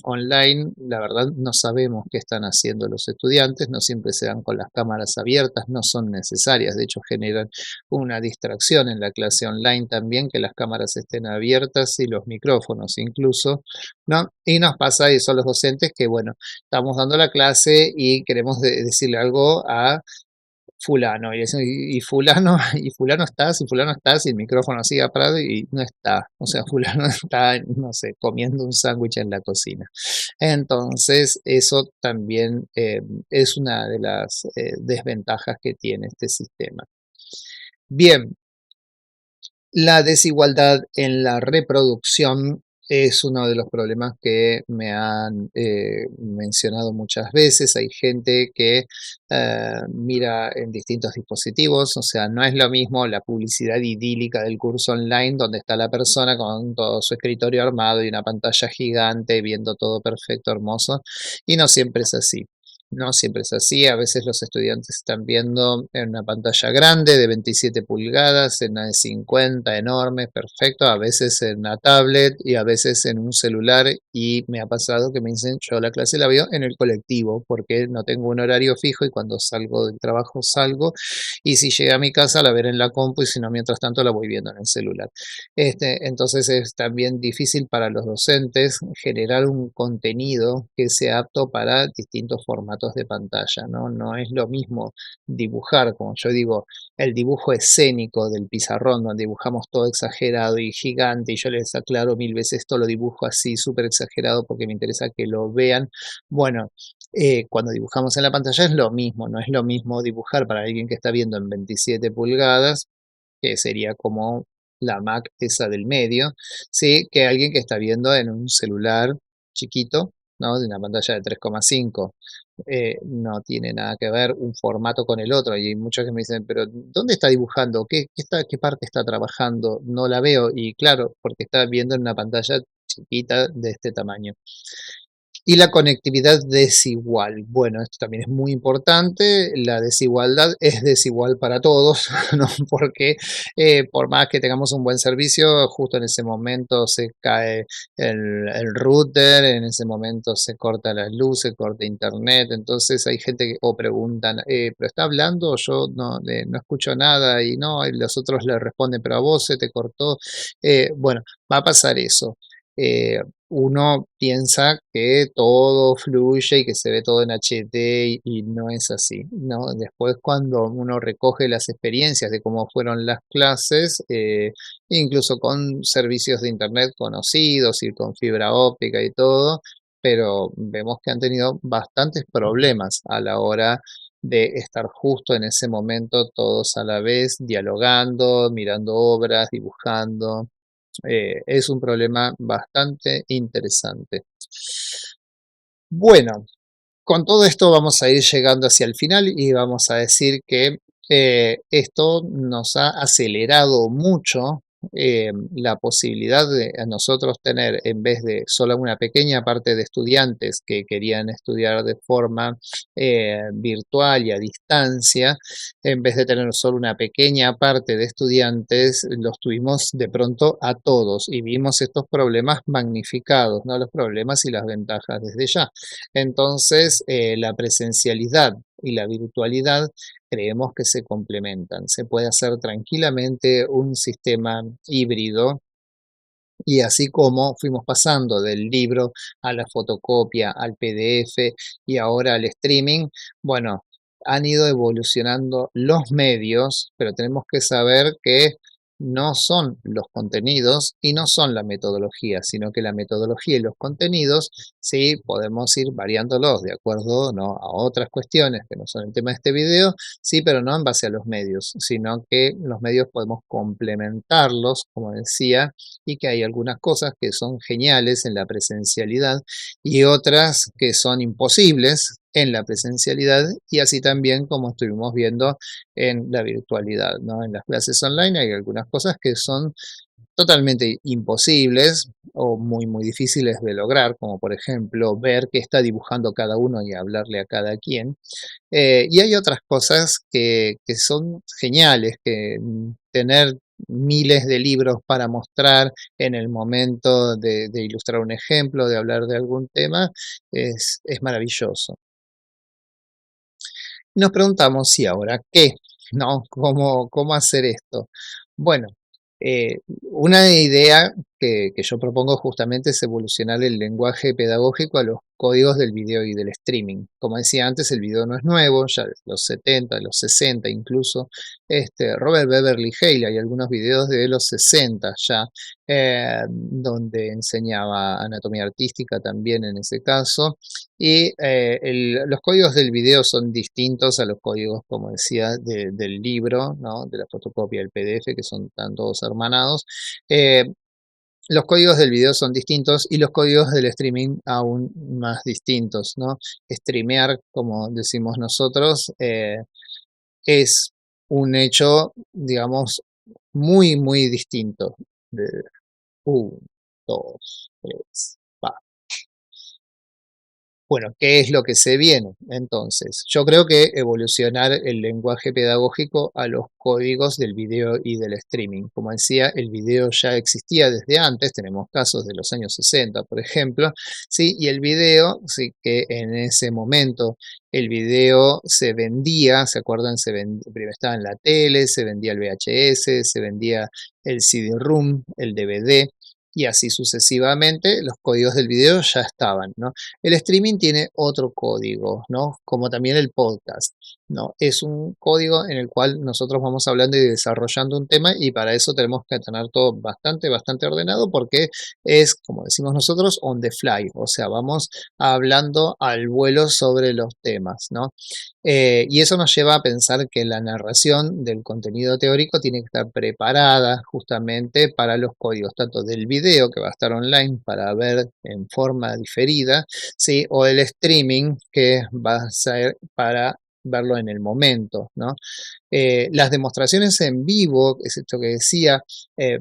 online, la verdad no sabemos qué están haciendo los estudiantes, no siempre se dan con las cámaras abiertas, no son necesarias, de hecho generan una distracción en la clase online también, que las cámaras estén abiertas y los micrófonos incluso, ¿no? Y nos pasa eso a los docentes que, bueno, estamos dando la clase y queremos decirle algo a fulano, y fulano, y fulano estás, y fulano estás, y el micrófono sigue apagado y no está. O sea, fulano está, no sé, comiendo un sándwich en la cocina. Entonces, eso también es una de las desventajas que tiene este sistema. Bien, la desigualdad en la reproducción es uno de los problemas que me han mencionado muchas veces. Hay gente que mira en distintos dispositivos, o sea, no es lo mismo la publicidad idílica del curso online donde está la persona con todo su escritorio armado y una pantalla gigante viendo todo perfecto, hermoso, y no siempre es así. No siempre es así, a veces los estudiantes están viendo en una pantalla grande de 27 pulgadas, en una de 50 enorme, perfecto, a veces en una tablet y a veces en un celular y me ha pasado que me dicen, yo la clase la veo en el colectivo porque no tengo un horario fijo y cuando salgo del trabajo salgo y si llegué a mi casa la veré en la compu y si no, mientras tanto la voy viendo en el celular. Entonces es también difícil para los docentes generar un contenido que sea apto para distintos formatos de pantalla, ¿no? No es lo mismo dibujar, como yo digo, el dibujo escénico del pizarrón, donde dibujamos todo exagerado y gigante, y yo les aclaro mil veces, esto lo dibujo así, súper exagerado, porque me interesa que lo vean. Bueno, cuando dibujamos en la pantalla es lo mismo, no es lo mismo dibujar para alguien que está viendo en 27 pulgadas que sería como la Mac esa del medio, sí, que alguien que está viendo en un celular chiquito, ¿no? De una pantalla de 3,5. No tiene nada que ver un formato con el otro. Y hay muchos que me dicen, pero ¿dónde está dibujando? ¿Qué parte está trabajando? No la veo. Y claro, porque está viendo en una pantalla chiquita de este tamaño. Y la conectividad desigual. Bueno, esto también es muy importante. La desigualdad es desigual para todos, ¿no? Porque por más que tengamos un buen servicio, justo en ese momento se cae el router, en ese momento se corta la luz, se corta internet. Entonces hay gente que o preguntan, ¿pero está hablando? Yo no escucho nada y no, y los otros le responden, pero a vos se te cortó. Bueno, va a pasar eso. Eh, Uno piensa que todo fluye y que se ve todo en HD y no es así, ¿no? Después cuando uno recoge las experiencias de cómo fueron las clases, incluso con servicios de internet conocidos y con fibra óptica y todo, pero vemos que han tenido bastantes problemas a la hora de estar justo en ese momento todos a la vez, dialogando, mirando obras, dibujando. Es un problema bastante interesante. Bueno, con todo esto vamos a ir llegando hacia el final y vamos a decir que esto nos ha acelerado mucho la posibilidad de a nosotros tener, en vez de solo una pequeña parte de estudiantes que querían estudiar de forma virtual y a distancia, en vez de tener solo una pequeña parte de estudiantes, los tuvimos de pronto a todos y vimos estos problemas magnificados, ¿no? Los problemas y las ventajas desde ya. Entonces, la presencialidad y la virtualidad creemos que se complementan. Se puede hacer tranquilamente un sistema híbrido y así como fuimos pasando del libro a la fotocopia, al PDF y ahora al streaming, bueno, han ido evolucionando los medios, pero tenemos que saber que no son los contenidos y no son la metodología, sino que la metodología y los contenidos sí podemos ir variándolos de acuerdo, ¿no?, a otras cuestiones que no son el tema de este video, sí, pero no en base a los medios, sino que los medios podemos complementarlos, como decía, y que hay algunas cosas que son geniales en la presencialidad y otras que son imposibles en la presencialidad y así también como estuvimos viendo en la virtualidad, ¿no? En las clases online hay algunas cosas que son totalmente imposibles o muy, muy difíciles de lograr, como por ejemplo ver qué está dibujando cada uno y hablarle a cada quien. Y hay otras cosas que son geniales, que tener miles de libros para mostrar en el momento de ilustrar un ejemplo, de hablar de algún tema, es maravilloso. Nos preguntamos, ¿y ahora qué? ¿No? ¿Cómo hacer esto? Bueno, una idea que yo propongo justamente es evolucionar el lenguaje pedagógico a los códigos del video y del streaming. Como decía antes, el video no es nuevo, ya de los 70, de los 60 incluso. Robert Beverly Hale, hay algunos videos de los 60 ya, donde enseñaba anatomía artística también en ese caso. Y los códigos del video son distintos a los códigos, como decía, del libro, ¿no? De la fotocopia del PDF, que son tan todos hermanados. Eh, los códigos del video son distintos y los códigos del streaming aún más distintos, ¿no? Streamear, como decimos nosotros, es un hecho, digamos, muy, muy distinto. De 1, 2, 3. Bueno, ¿qué es lo que se viene? Entonces, yo creo que evolucionar el lenguaje pedagógico a los códigos del video y del streaming. Como decía, el video ya existía desde antes, tenemos casos de los años 60, por ejemplo, ¿sí? Y el video, sí, que en ese momento el video se vendía, ¿se acuerdan? Primero estaba en la tele, se vendía el VHS, se vendía el CD-ROOM, el DVD, y así sucesivamente, los códigos del video ya estaban, ¿no? El streaming tiene otro código, ¿no? Como también el podcast, ¿no? Es un código en el cual nosotros vamos hablando y desarrollando un tema y para eso tenemos que tener todo bastante, bastante ordenado porque es, como decimos nosotros, on the fly, o sea, vamos hablando al vuelo sobre los temas, ¿no? Y eso nos lleva a pensar que la narración del contenido teórico tiene que estar preparada justamente para los códigos, tanto del video que va a estar online para ver en forma diferida, ¿sí? O el streaming que va a ser para verlo en el momento, ¿no? Las demostraciones en vivo, es esto que decía,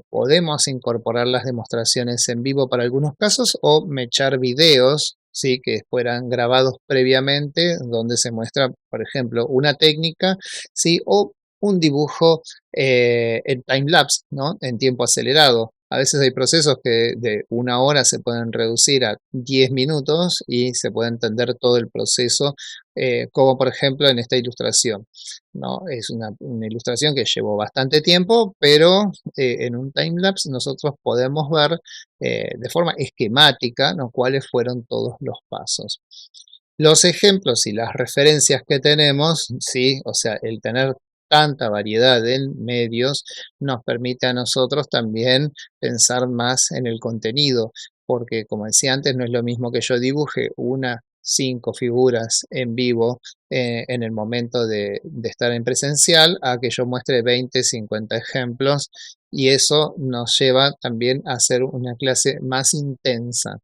podemos incorporar las demostraciones en vivo para algunos casos o mechar videos, ¿sí? Que fueran grabados previamente, donde se muestra, por ejemplo, una técnica, ¿sí? O un dibujo en time lapse, ¿no? En tiempo acelerado. A veces hay procesos que de 1 hora se pueden reducir a 10 minutos y se puede entender todo el proceso, como por ejemplo en esta ilustración, ¿no? Es una ilustración que llevó bastante tiempo, pero en un timelapse nosotros podemos ver de forma esquemática, ¿no? Cuáles fueron todos los pasos. Los ejemplos y las referencias que tenemos, ¿sí? O sea, el tener tanta variedad de medios nos permite a nosotros también pensar más en el contenido, porque como decía antes, no es lo mismo que yo dibuje 5 figuras en vivo en el momento de estar en presencial, a que yo muestre 20, 50 ejemplos, y eso nos lleva también a hacer una clase más intensa.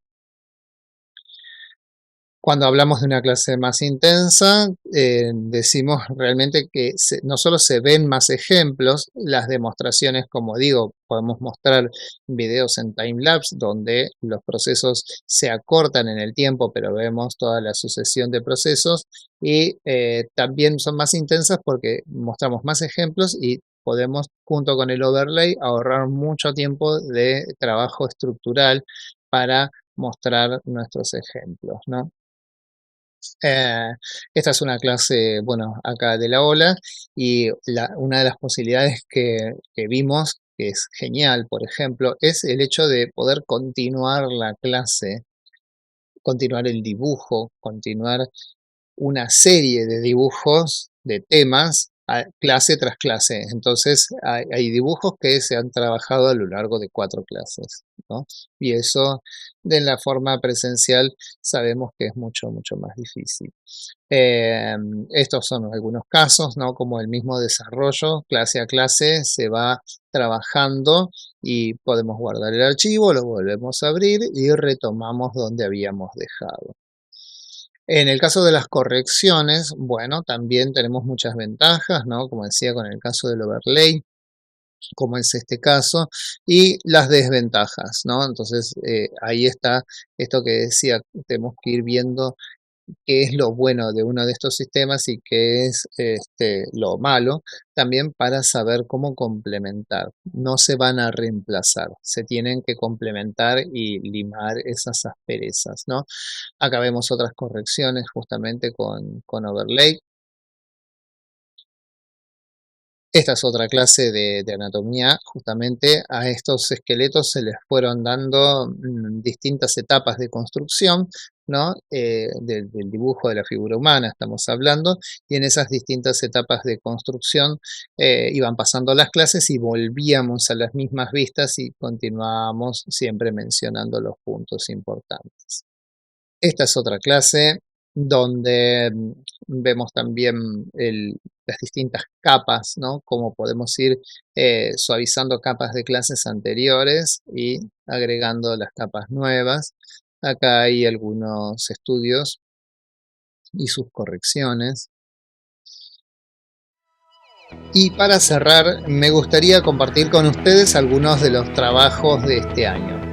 Cuando hablamos de una clase más intensa, decimos realmente que no solo se ven más ejemplos, las demostraciones, como digo, podemos mostrar videos en timelapse donde los procesos se acortan en el tiempo, pero vemos toda la sucesión de procesos, y también son más intensas porque mostramos más ejemplos y podemos, junto con el overlay, ahorrar mucho tiempo de trabajo estructural para mostrar nuestros ejemplos, ¿no? Eh, Esta es una clase, bueno, acá de la ola, y una de las posibilidades que vimos, que es genial, por ejemplo, es el hecho de poder continuar la clase, continuar el dibujo, continuar una serie de dibujos de temas clase tras clase. Entonces hay dibujos que se han trabajado a lo largo de 4 clases, ¿no? Y eso de la forma presencial sabemos que es mucho, mucho más difícil. Eh, Estos son algunos casos, ¿no? Como el mismo desarrollo, clase a clase, se va trabajando y podemos guardar el archivo, lo volvemos a abrir y retomamos donde habíamos dejado. En el caso de las correcciones, bueno, también tenemos muchas ventajas, ¿no? Como decía, con el caso del overlay, como es este caso, y las desventajas, ¿no? Entonces, ahí está esto que decía, tenemos que ir viendo qué es lo bueno de uno de estos sistemas y qué es lo malo, también para saber cómo complementar. No se van a reemplazar, se tienen que complementar y limar esas asperezas, ¿no? Acá vemos otras correcciones justamente con overlay. Esta es otra clase de anatomía. Justamente a estos esqueletos se les fueron dando distintas etapas de construcción, ¿no? Del dibujo de la figura humana estamos hablando, y en esas distintas etapas de construcción iban pasando las clases y volvíamos a las mismas vistas y continuábamos siempre mencionando los puntos importantes. Esta es otra clase donde vemos también las distintas capas, ¿no? Cómo podemos ir suavizando capas de clases anteriores y agregando las capas nuevas. Acá hay algunos estudios y sus correcciones. Y para cerrar, me gustaría compartir con ustedes algunos de los trabajos de este año.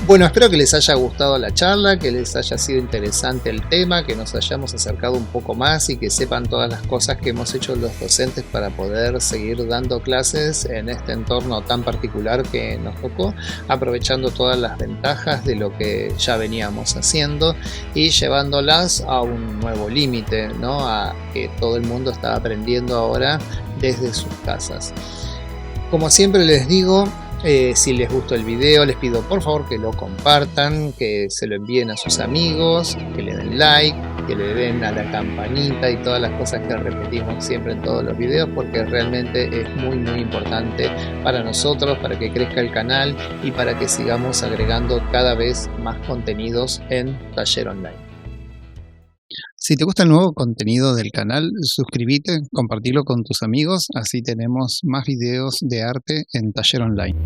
Bueno, espero que les haya gustado la charla, que les haya sido interesante el tema, que nos hayamos acercado un poco más y que sepan todas las cosas que hemos hecho los docentes para poder seguir dando clases en este entorno tan particular que nos tocó, aprovechando todas las ventajas de lo que ya veníamos haciendo y llevándolas a un nuevo límite, ¿no? A que todo el mundo está aprendiendo ahora desde sus casas. Como siempre les digo, si les gustó el video, les pido por favor que lo compartan, que se lo envíen a sus amigos, que le den like, que le den a la campanita y todas las cosas que repetimos siempre en todos los videos, porque realmente es muy importante para nosotros, para que crezca el canal y para que sigamos agregando cada vez más contenidos en Taller Online. Si te gusta el nuevo contenido del canal, suscríbete, compartilo con tus amigos, así tenemos más videos de arte en Taller Online.